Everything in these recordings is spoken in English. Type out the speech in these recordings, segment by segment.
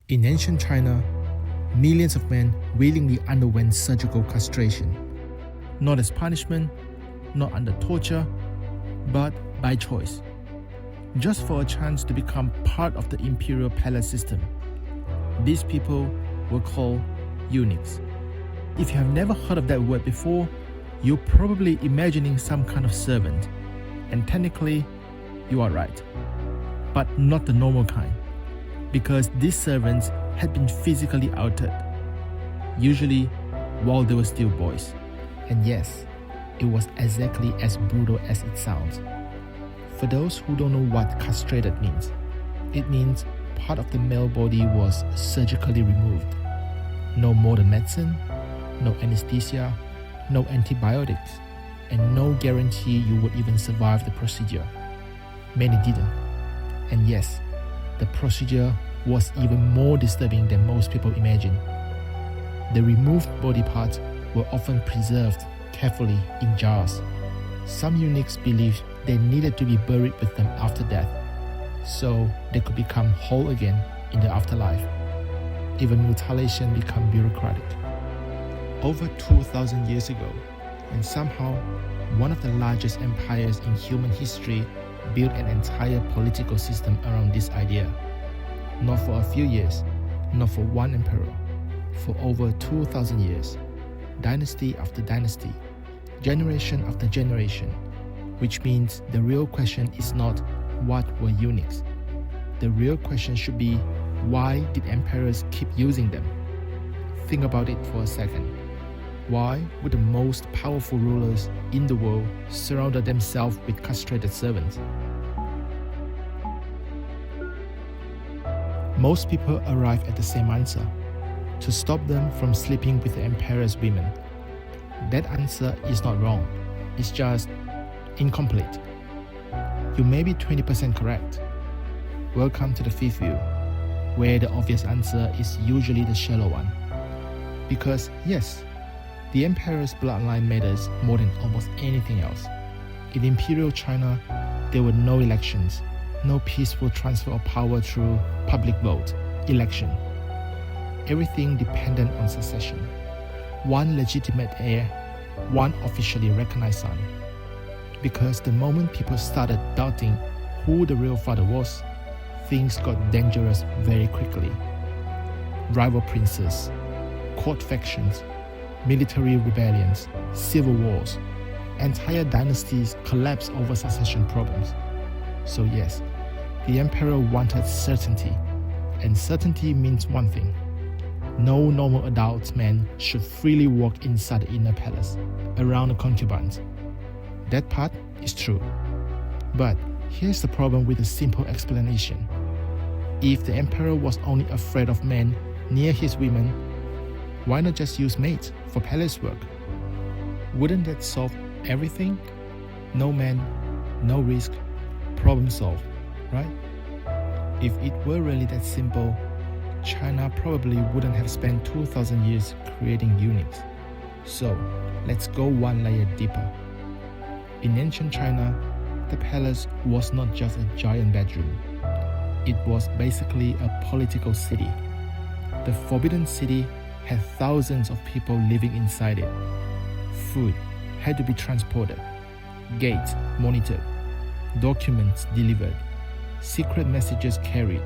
In ancient China, millions of men willingly underwent surgical castration, not as punishment, not under torture, but by choice, just for a chance to become part of the imperial palace system. These people were called eunuchs. If you have never heard of that word before, you're probably imagining some kind of servant, and technically, you are right, but not the normal kind, because these servants had been physically altered, usually while they were still boys. And yes, it was exactly as brutal as it sounds. For those who don't know what castrated means, it means part of the male body was surgically removed. No modern medicine, no anesthesia, no antibiotics, and no guarantee you would even survive the procedure. Many didn't. And yes, the procedure was even more disturbing than most people imagine. The removed body parts were often preserved carefully in jars. Some eunuchs believed they needed to be buried with them after death, so they could become whole again in the afterlife. Even mutilation became bureaucratic. Over 2,000 years ago, and somehow one of the largest empires in human history built an entire political system around this idea. Not for a few years, not for one emperor, for over 2,000 years, dynasty after dynasty, generation after generation, which means the real question is not what were eunuchs. The real question should be, why did emperors keep using them? Think about it for a second. Why would the most powerful rulers in the world surround themselves with castrated servants? Most people arrive at the same answer: to stop them from sleeping with the emperor's women. That answer is not wrong, it's just incomplete. You may be 20% correct. Welcome to the fifth view, where the obvious answer is usually the shallow one. Because yes, the emperor's bloodline matters more than almost anything else. In imperial China, there were no elections, no peaceful transfer of power through public vote, election. Everything depended on succession. One legitimate heir, one officially recognized son. Because the moment people started doubting who the real father was, things got dangerous very quickly. Rival princes, court factions, military rebellions, civil wars, entire dynasties collapsed over succession problems. So yes, the emperor wanted certainty, and certainty means one thing: no normal adult man should freely walk inside the inner palace, around the concubines. That part is true. But here's the problem with a simple explanation. If the emperor was only afraid of men near his women, why not just use maids for palace work? Wouldn't that solve everything? No man, no risk, problem solved, right? If it were really that simple, China probably wouldn't have spent 2,000 years creating eunuchs. So let's go one layer deeper. In ancient China, the palace was not just a giant bedroom. It was basically a political city. The Forbidden City had thousands of people living inside it. Food had to be transported, gates monitored, documents delivered, secret messages carried,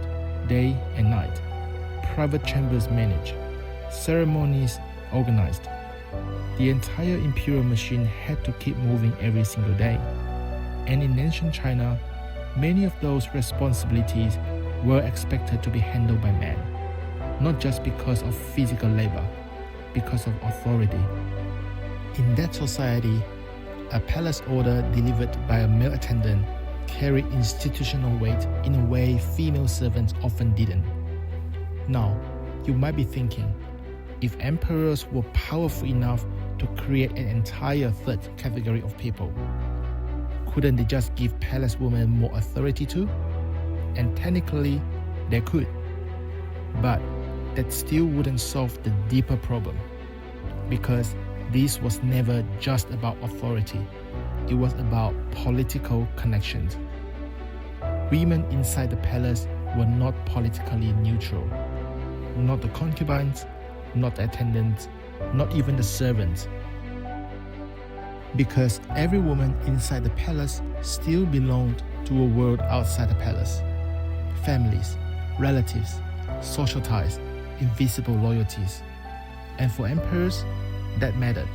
day and night, private chambers managed, ceremonies organized. The entire imperial machine had to keep moving every single day. And in ancient China, many of those responsibilities were expected to be handled by men, not just because of physical labor, because of authority. In that society, a palace order delivered by a male attendant carried institutional weight in a way female servants often didn't. Now, you might be thinking, if emperors were powerful enough to create an entire third category of people, couldn't they just give palace women more authority too? And technically, they could. But that still wouldn't solve the deeper problem, because this was never just about authority. It was about political connections. Women inside the palace were not politically neutral. not the concubines, not the attendants, not even the servants. Because every woman inside the palace still belonged to a world outside the palace. Families, relatives, social ties, invisible loyalties. And for emperors, that mattered.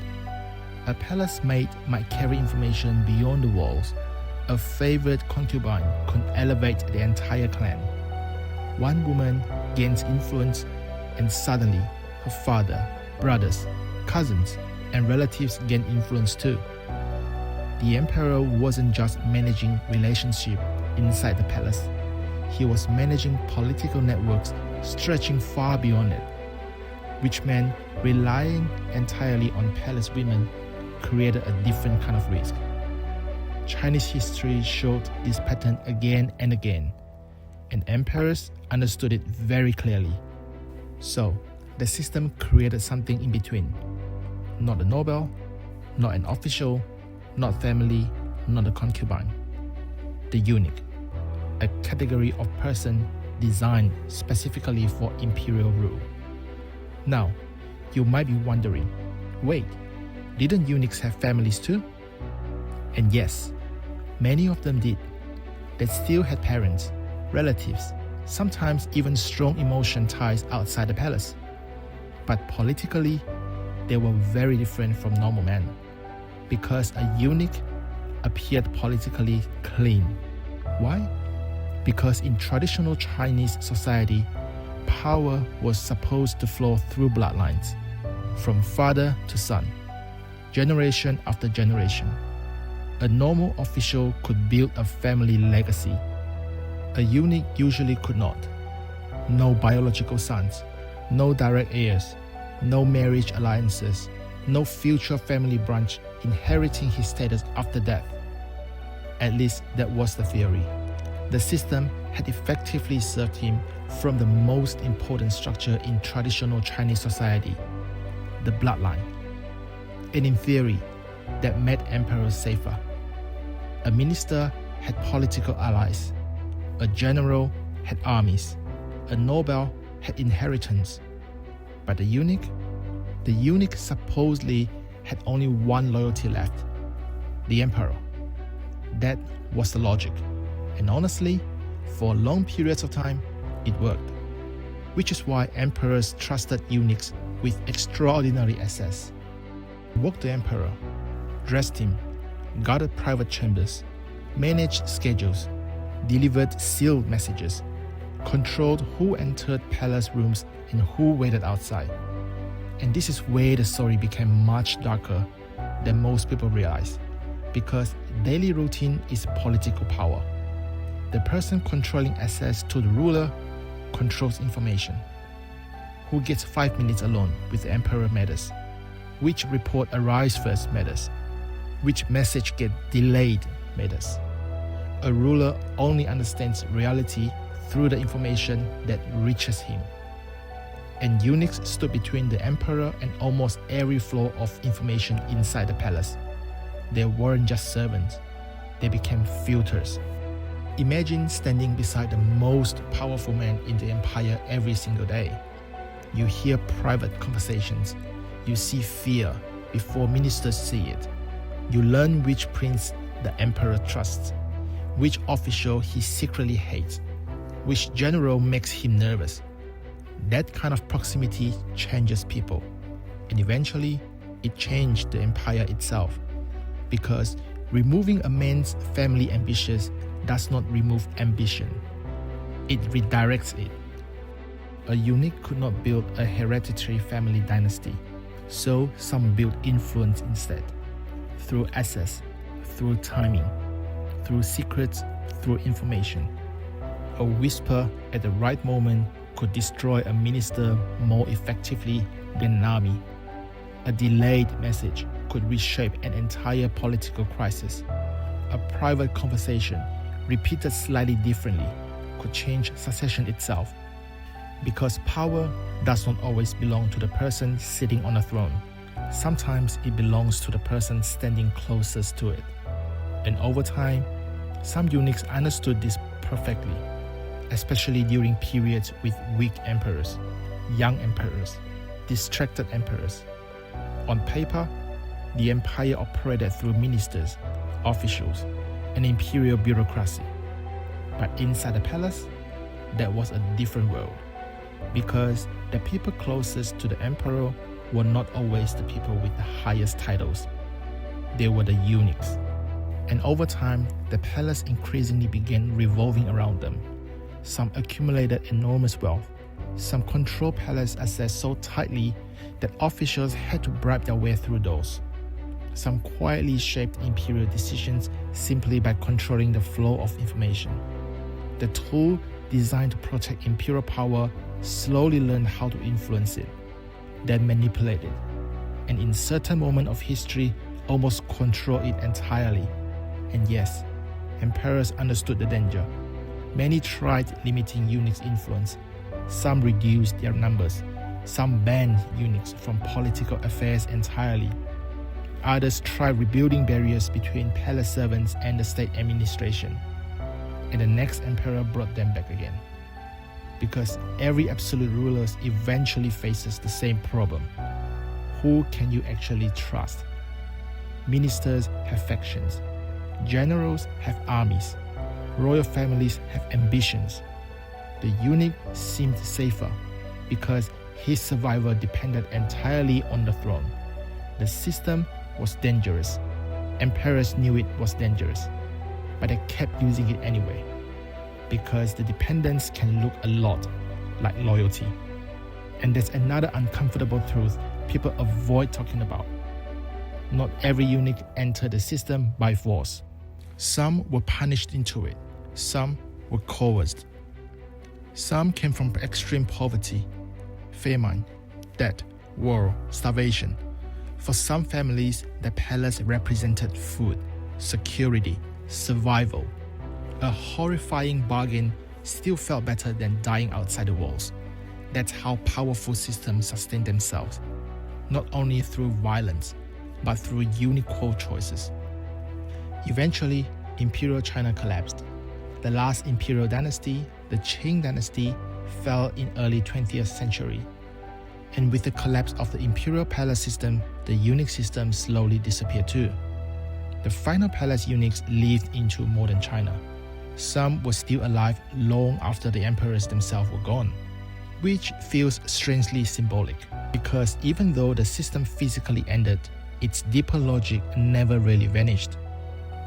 A palace maid might carry information beyond the walls. A favored concubine could elevate the entire clan. One woman gains influence, and suddenly her father, brothers, cousins, and relatives gain influence too. The emperor wasn't just managing relationships inside the palace. He was managing political networks stretching far beyond it, which meant relying entirely on palace women created a different kind of risk. Chinese history showed this pattern again and again, and emperors understood it very clearly. So, the system created something in between. Not a noble, not an official, not family, not a concubine. The eunuch, a category of person designed specifically for imperial rule. Now, you might be wondering, wait, didn't eunuchs have families too? And yes, many of them did. They still had parents, relatives, sometimes even strong emotion ties outside the palace. But politically, they were very different from normal men, because a eunuch appeared politically clean. Why? Because in traditional Chinese society, power was supposed to flow through bloodlines, from father to son, generation after generation. A normal official could build a family legacy. A eunuch usually could not. No biological sons, no direct heirs, no marriage alliances, no future family branch inheriting his status after death. At least that was the theory. The system had effectively served him from the most important structure in traditional Chinese society, the bloodline. And in theory, that made emperors safer. A minister had political allies. A general had armies. A noble had inheritance. But the eunuch supposedly had only one loyalty left, the emperor. That was the logic. And honestly, for long periods of time, it worked. Which is why emperors trusted eunuchs with extraordinary access. Walked the emperor, dressed him, guarded private chambers, managed schedules, delivered sealed messages, controlled who entered palace rooms and who waited outside. And this is where the story became much darker than most people realize, because daily routine is political power. The person controlling access to the ruler controls information. Who gets 5 minutes alone with the emperor matters. Which report arrives first matters. Which message gets delayed matters. A ruler only understands reality through the information that reaches him. And eunuchs stood between the emperor and almost every flow of information inside the palace. They weren't just servants, they became filters. Imagine standing beside the most powerful man in the empire every single day. You hear private conversations. You see fear before ministers see it. You learn which prince the emperor trusts, which official he secretly hates, which general makes him nervous. That kind of proximity changes people. And eventually, it changed the empire itself. Because removing a man's family ambitions does not remove ambition. It redirects it. A eunuch could not build a hereditary family dynasty, so some built influence instead. Through access, through timing, through secrets, through information. A whisper at the right moment could destroy a minister more effectively than an army. A delayed message could reshape an entire political crisis. A private conversation, repeated slightly differently, could change succession itself. Because power does not always belong to the person sitting on a throne. Sometimes it belongs to the person standing closest to it. And over time, some eunuchs understood this perfectly. especially during periods with weak emperors, young emperors, distracted emperors. On paper, the empire operated through ministers, officials, and imperial bureaucracy. But inside the palace, that was a different world, because the people closest to the emperor were not always the people with the highest titles. They were the eunuchs. And over time, the palace increasingly began revolving around them. Some accumulated enormous wealth. Some controlled palace assets so tightly that officials had to bribe their way through those. Some quietly shaped imperial decisions simply by controlling the flow of information. The tool designed to protect imperial power slowly learned how to influence it, then manipulate it, and in certain moments of history, almost control it entirely. And yes, emperors understood the danger. Many tried limiting eunuchs' influence. Some reduced their numbers. Some banned eunuchs from political affairs entirely. Others tried rebuilding barriers between palace servants and the state administration. And the next emperor brought them back again. Because every absolute ruler eventually faces the same problem. Who can you actually trust? Ministers have factions. Generals have armies. Royal families have ambitions. The eunuch seemed safer because his survival depended entirely on the throne. The system was dangerous. Emperors knew it was dangerous, but they kept using it anyway, because the dependence can look a lot like loyalty. And that's another uncomfortable truth people avoid talking about. Not every eunuch entered the system by force. Some were punished into it. Some were coerced. Some came from extreme poverty, famine, death, war, starvation. For some families, the palace represented food, security, survival. A horrifying bargain still felt better than dying outside the walls. That's how powerful systems sustain themselves, not only through violence, but through unequal choices. Eventually, Imperial China collapsed. The last imperial dynasty, the Qing dynasty, fell in early 20th century. And with the collapse of the imperial palace system, the eunuch system slowly disappeared too. The final palace eunuchs lived into modern China. Some were still alive long after the emperors themselves were gone, which feels strangely symbolic, because even though the system physically ended, its deeper logic never really vanished.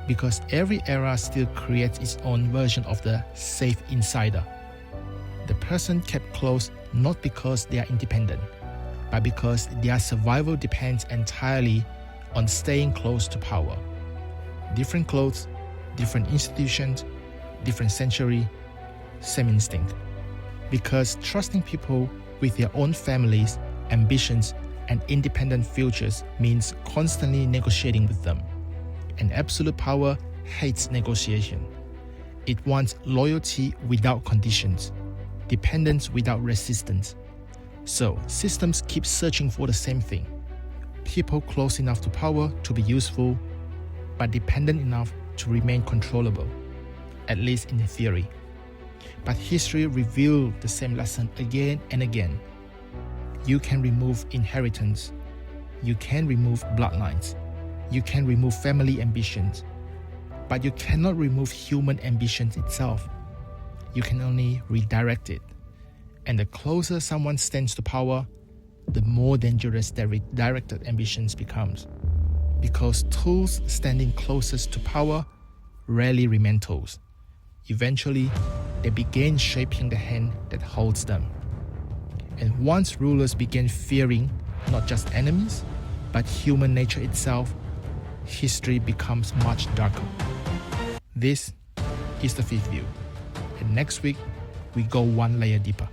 Because every era still creates its own version of the safe insider. The person kept close not because they are independent, but because their survival depends entirely on staying close to power. Different clothes, different institutions, different century, same instinct. Because trusting people with their own families, ambitions, and independent futures means constantly negotiating with them. And absolute power hates negotiation. It wants loyalty without conditions, dependence without resistance. So systems keep searching for the same thing. People close enough to power to be useful, but dependent enough to remain controllable, at least in theory. But history revealed the same lesson again and again. You can remove inheritance. You can remove bloodlines. You can remove family ambitions. But you cannot remove human ambitions itself. You can only redirect it. And the closer someone stands to power, the more dangerous their redirected ambitions becomes. Because tools standing closest to power rarely remain tools. Eventually, they begin shaping the hand that holds them. And once rulers begin fearing not just enemies, but human nature itself, history becomes much darker. This is the fifth view. And next week, we go one layer deeper.